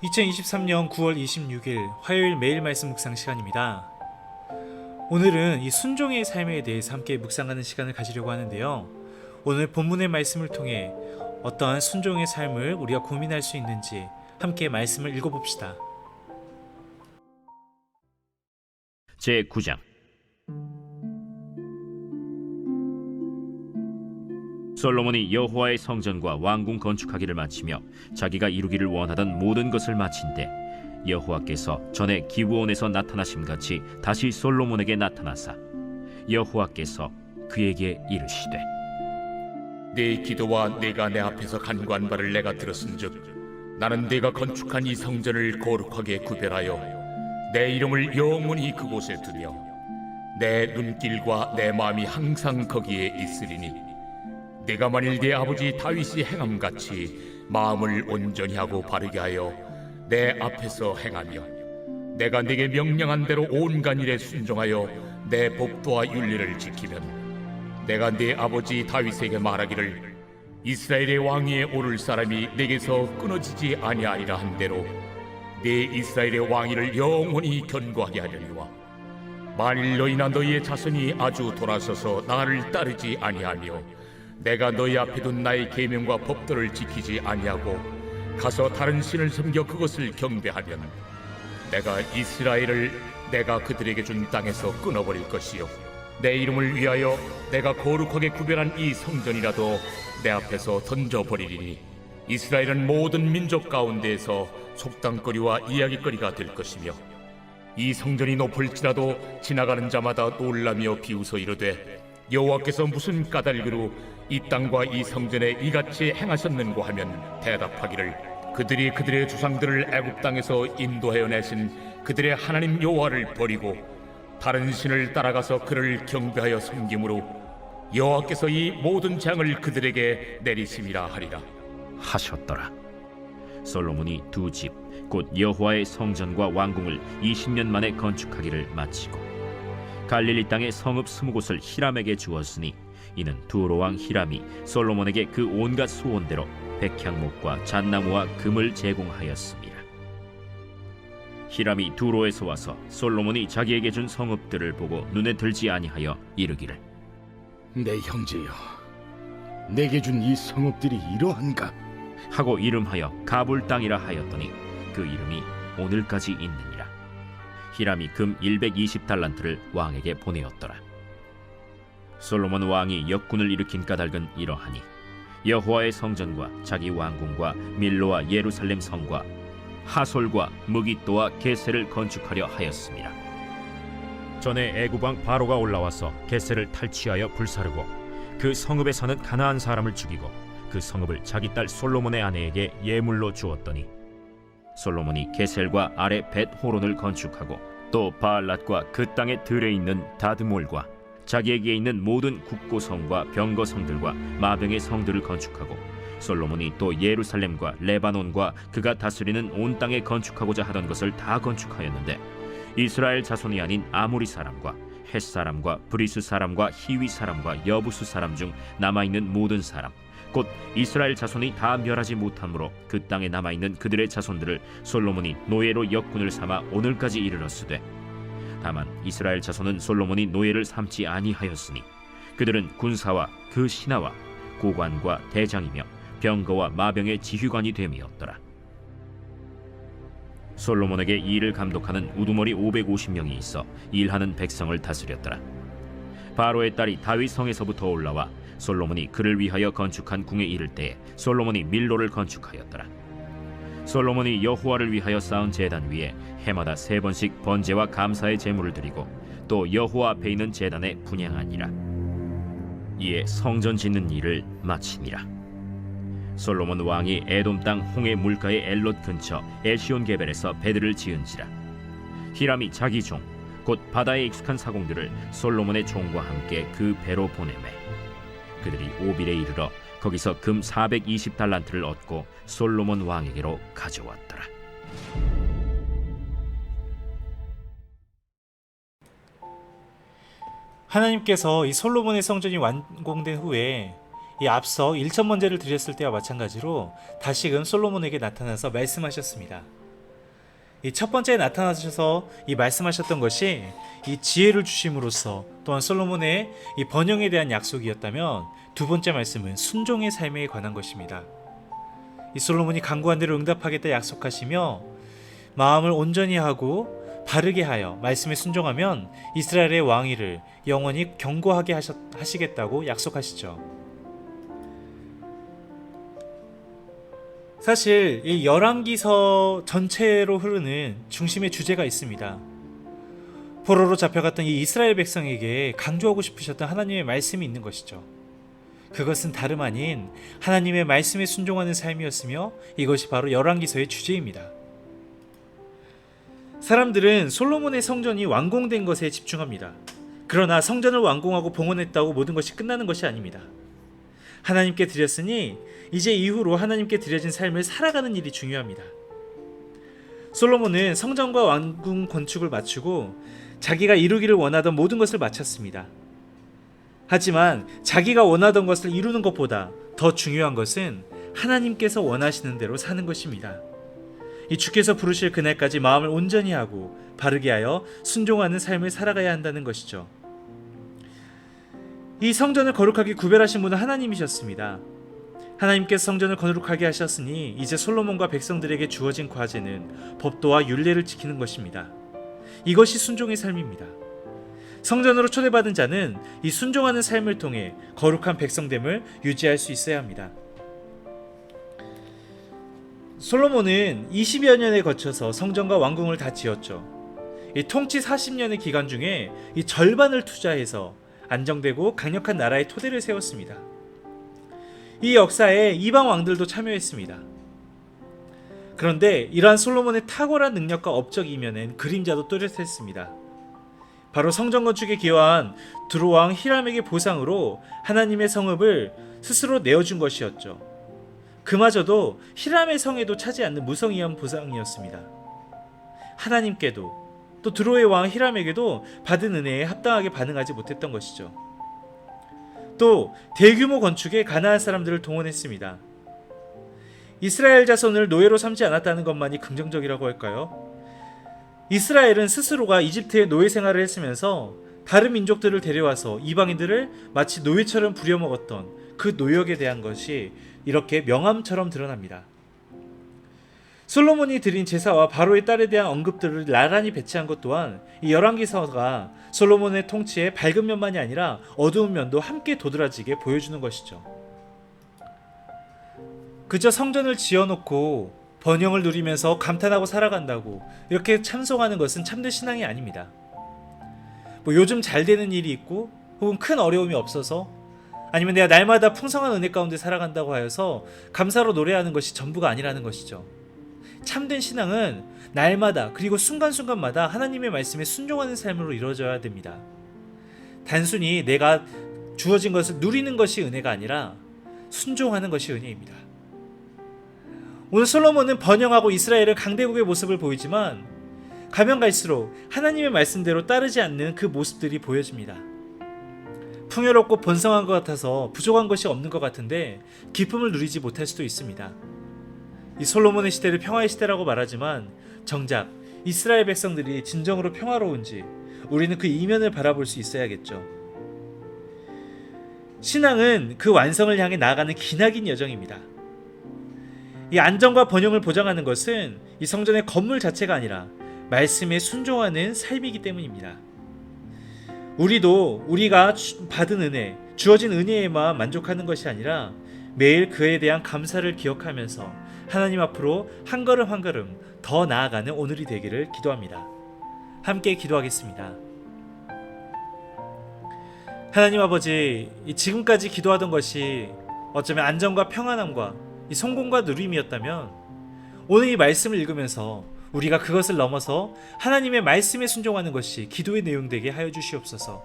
2023년 9월 26일 화요일 매일 말씀 묵상 시간입니다. 오늘은 이 순종의 삶에 대해서 함께 묵상하는 시간을 가지려고 하는데요. 오늘 본문의 말씀을 통해 어떠한 순종의 삶을 우리가 고민할 수 있는지 함께 말씀을 읽어봅시다. 제9장 솔로몬이 여호와의 성전과 왕궁 건축하기를 마치며 자기가 이루기를 원하던 모든 것을 마친 때 여호와께서 전에 기브온에서 나타나심같이 다시 솔로몬에게 나타나사 여호와께서 그에게 이르시되 네 기도와 네가 내 앞에서 간구한 바를 내가 들었은즉 나는 네가 건축한 이 성전을 거룩하게 구별하여 내 이름을 영원히 그곳에 두며 내 눈길과 내 마음이 항상 거기에 있으리니 네가 만일 네 아버지 다윗이 행함같이 마음을 온전히 하고 바르게 하여 내 앞에서 행하며 내가 네게 명령한 대로 온갖 일에 순종하여 내 법도와 윤리를 지키면 내가 네 아버지 다윗에게 말하기를 이스라엘의 왕위에 오를 사람이 네게서 끊어지지 아니하리라 한 대로 네 이스라엘의 왕위를 영원히 견고하게 하려니와 만일 너희나 너희의 자손이 아주 돌아서서 나를 따르지 아니하며 내가 너희 앞에 둔 나의 계명과 법도를 지키지 아니하고 가서 다른 신을 섬겨 그것을 경배하면 내가 이스라엘을 내가 그들에게 준 땅에서 끊어버릴 것이요 내 이름을 위하여 내가 거룩하게 구별한 이 성전이라도 내 앞에서 던져버리리니 이스라엘은 모든 민족 가운데에서 속담거리와 이야기거리가 될 것이며 이 성전이 높을지라도 지나가는 자마다 놀라며 비웃어 이르되 여호와께서 무슨 까닭으로 이 땅과 이 성전에 이같이 행하셨는고 하면 대답하기를 그들이 그들의 조상들을 애굽 땅에서 인도하여 내신 그들의 하나님 여호와를 버리고 다른 신을 따라가서 그를 경배하여 섬김으로 여호와께서 이 모든 재앙을 그들에게 내리심이라 하리라 하셨더라. 솔로몬이 두 집 곧 여호와의 성전과 왕궁을 20년 만에 건축하기를 마치고 갈릴리 땅의 성읍 20곳을 히람에게 주었으니 이는 두로 왕 히람이 솔로몬에게 그 온갖 소원대로 백향목과 잣나무와 금을 제공하였습니다. 히람이 두로에서 와서 솔로몬이 자기에게 준 성읍들을 보고 눈에 들지 아니하여 이르기를 내 형제여, 내게 준 이 성읍들이 이러한가? 하고 이름하여 가불 땅이라 하였더니 그 이름이 오늘까지 있느니라. 히람이 금 120달란트를 왕에게 보내었더라. 솔로몬 왕이 역군을 일으킨 까닭은 이러하니 여호와의 성전과 자기 왕궁과 밀로와 예루살렘 성과 하솔과 무깃도와 게셀을 건축하려 하였습니다. 전에 애굽 왕 바로가 올라와서 게셀을 탈취하여 불사르고 그 성읍에 사는 가나안 사람을 죽이고 그 성읍을 자기 딸 솔로몬의 아내에게 예물로 주었더니 솔로몬이 게셀과 아래 벳 호론을 건축하고 또 바알랏과 그 땅의 들에 있는 다드몰과 자기에게 있는 모든 국고성과 병거성들과 마병의 성들을 건축하고 솔로몬이 또 예루살렘과 레바논과 그가 다스리는 온 땅에 건축하고자 하던 것을 다 건축하였는데 이스라엘 자손이 아닌 아모리 사람과 헷 사람과 브리스 사람과 히위 사람과 여부수 사람 중 남아있는 모든 사람 곧 이스라엘 자손이 다 멸하지 못하므로 그 땅에 남아있는 그들의 자손들을 솔로몬이 노예로 역군을 삼아 오늘까지 이르렀으되 다만 이스라엘 자손은 솔로몬이 노예를 삼지 아니하였으니 그들은 군사와 그 신하와 고관과 대장이며 병거와 마병의 지휘관이 됨이었더라. 솔로몬에게 이 일을 감독하는 우두머리 550명이 있어 일하는 백성을 다스렸더라. 바로의 딸이 다윗 성에서부터 올라와 솔로몬이 그를 위하여 건축한 궁에 이를 때에 솔로몬이 밀로를 건축하였더라. 솔로몬이 여호와를 위하여 쌓은 제단 위에 해마다 3번씩 번제와 감사의 제물을 드리고 또 여호와 앞에 있는 제단에 분향하니라. 이에 성전 짓는 일을 마치니라. 솔로몬 왕이 에돔 땅 홍해 물가의 엘롯 근처 엘시온게벨에서 배들을 지은지라. 히람이 자기 종 곧 바다에 익숙한 사공들을 솔로몬의 종과 함께 그 배로 보내매 그들이 오빌에 이르러 거기서 금 420달란트를 얻고 솔로몬 왕에게로 가져왔더라. 하나님께서 이 솔로몬의 성전이 완공된 후에 이 앞서 1천 번제를 드렸을 때와 마찬가지로 다시금 솔로몬에게 나타나서 말씀하셨습니다. 이 첫 번째 나타나셔서 이 말씀하셨던 것이 이 지혜를 주심으로써 또한 솔로몬의 이 번영에 대한 약속이었다면, 두 번째 말씀은 순종의 삶에 관한 것입니다. 이 솔로몬이 간구한 대로 응답하겠다 약속하시며 마음을 온전히 하고 바르게 하여 말씀에 순종하면 이스라엘의 왕위를 영원히 견고하게 하시겠다고 약속하시죠. 사실 이 열왕기서 전체로 흐르는 중심의 주제가 있습니다. 포로로 잡혀갔던 이 이스라엘 백성에게 강조하고 싶으셨던 하나님의 말씀이 있는 것이죠. 그것은 다름 아닌 하나님의 말씀에 순종하는 삶이었으며, 이것이 바로 열왕기서의 주제입니다. 사람들은 솔로몬의 성전이 완공된 것에 집중합니다. 그러나 성전을 완공하고 봉헌했다고 모든 것이 끝나는 것이 아닙니다. 하나님께 드렸으니 이제 이후로 하나님께 드려진 삶을 살아가는 일이 중요합니다. 솔로몬은 성전과 왕궁 건축을 마치고 자기가 이루기를 원하던 모든 것을 마쳤습니다. 하지만 자기가 원하던 것을 이루는 것보다 더 중요한 것은 하나님께서 원하시는 대로 사는 것입니다. 이 주께서 부르실 그날까지 마음을 온전히 하고 바르게 하여 순종하는 삶을 살아가야 한다는 것이죠. 이 성전을 거룩하게 구별하신 분은 하나님이셨습니다. 하나님께서 성전을 거룩하게 하셨으니 이제 솔로몬과 백성들에게 주어진 과제는 법도와 율례를 지키는 것입니다. 이것이 순종의 삶입니다. 성전으로 초대받은 자는 이 순종하는 삶을 통해 거룩한 백성됨을 유지할 수 있어야 합니다. 솔로몬은 20여 년에 거쳐서 성전과 왕궁을 다 지었죠. 이 통치 40년의 기간 중에 이 절반을 투자해서 안정되고 강력한 나라의 토대를 세웠습니다. 이 역사에 이방 왕들도 참여했습니다. 그런데 이러한 솔로몬의 탁월한 능력과 업적 이면엔 그림자도 또렷했습니다. 바로 성전 건축에 기여한 두로왕 히람에게 보상으로 하나님의 성읍을 스스로 내어준 것이었죠. 그마저도 히람의 성에도 차지 않는 무성의한 보상이었습니다. 하나님께도 또 두로의 왕 히람에게도 받은 은혜에 합당하게 반응하지 못했던 것이죠. 또 대규모 건축에 가나안 사람들을 동원했습니다. 이스라엘 자손을 노예로 삼지 않았다는 것만이 긍정적이라고 할까요? 이스라엘은 스스로가 이집트의 노예 생활을 했으면서 다른 민족들을 데려와서 이방인들을 마치 노예처럼 부려먹었던 그 노역에 대한 것이 이렇게 명함처럼 드러납니다. 솔로몬이 드린 제사와 바로의 딸에 대한 언급들을 나란히 배치한 것 또한 이 열왕기서가 솔로몬의 통치의 밝은 면만이 아니라 어두운 면도 함께 도드라지게 보여주는 것이죠. 그저 성전을 지어놓고 번영을 누리면서 감탄하고 살아간다고 이렇게 참송하는 것은 참된 신앙이 아닙니다. 요즘 잘 되는 일이 있고 혹은 큰 어려움이 없어서, 아니면 내가 날마다 풍성한 은혜 가운데 살아간다고 하여서 감사로 노래하는 것이 전부가 아니라는 것이죠. 참된 신앙은 날마다 그리고 순간순간마다 하나님의 말씀에 순종하는 삶으로 이루어져야 됩니다. 단순히 내가 주어진 것을 누리는 것이 은혜가 아니라 순종하는 것이 은혜입니다. 오늘 솔로몬은 번영하고 이스라엘의 강대국의 모습을 보이지만 가면 갈수록 하나님의 말씀대로 따르지 않는 그 모습들이 보여집니다. 풍요롭고 번성한 것 같아서 부족한 것이 없는 것 같은데 기쁨을 누리지 못할 수도 있습니다. 이 솔로몬의 시대를 평화의 시대라고 말하지만 정작 이스라엘 백성들이 진정으로 평화로운지 우리는 그 이면을 바라볼 수 있어야겠죠. 신앙은 그 완성을 향해 나아가는 기나긴 여정입니다. 이 안정과 번영을 보장하는 것은 이 성전의 건물 자체가 아니라 말씀에 순종하는 삶이기 때문입니다. 우리도 우리가 받은 은혜, 주어진 은혜에만 만족하는 것이 아니라 매일 그에 대한 감사를 기억하면서 하나님 앞으로 한 걸음 한 걸음 더 나아가는 오늘이 되기를 기도합니다. 함께 기도하겠습니다. 하나님 아버지, 지금까지 기도하던 것이 어쩌면 안정과 평안함과 이 성공과 누림이었다면 오늘 이 말씀을 읽으면서 우리가 그것을 넘어서 하나님의 말씀에 순종하는 것이 기도의 내용 되게 하여 주시옵소서.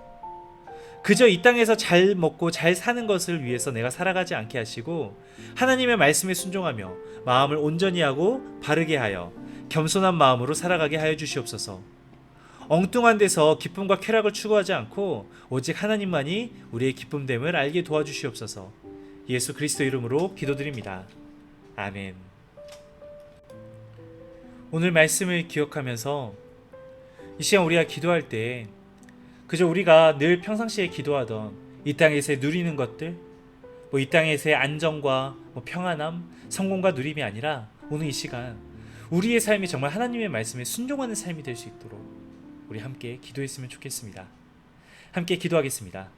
그저 이 땅에서 잘 먹고 잘 사는 것을 위해서 내가 살아가지 않게 하시고 하나님의 말씀에 순종하며 마음을 온전히 하고 바르게 하여 겸손한 마음으로 살아가게 하여 주시옵소서. 엉뚱한 데서 기쁨과 쾌락을 추구하지 않고 오직 하나님만이 우리의 기쁨됨을 알게 도와주시옵소서. 예수 그리스도 이름으로 기도드립니다. 아멘. 오늘 말씀을 기억하면서 이 시간 우리가 기도할 때 그저 우리가 늘 평상시에 기도하던 이 땅에서 누리는 것들, 이 땅에서의 안정과 평안함, 성공과 누림이 아니라 오늘 이 시간 우리의 삶이 정말 하나님의 말씀에 순종하는 삶이 될 수 있도록 우리 함께 기도했으면 좋겠습니다. 함께 기도하겠습니다.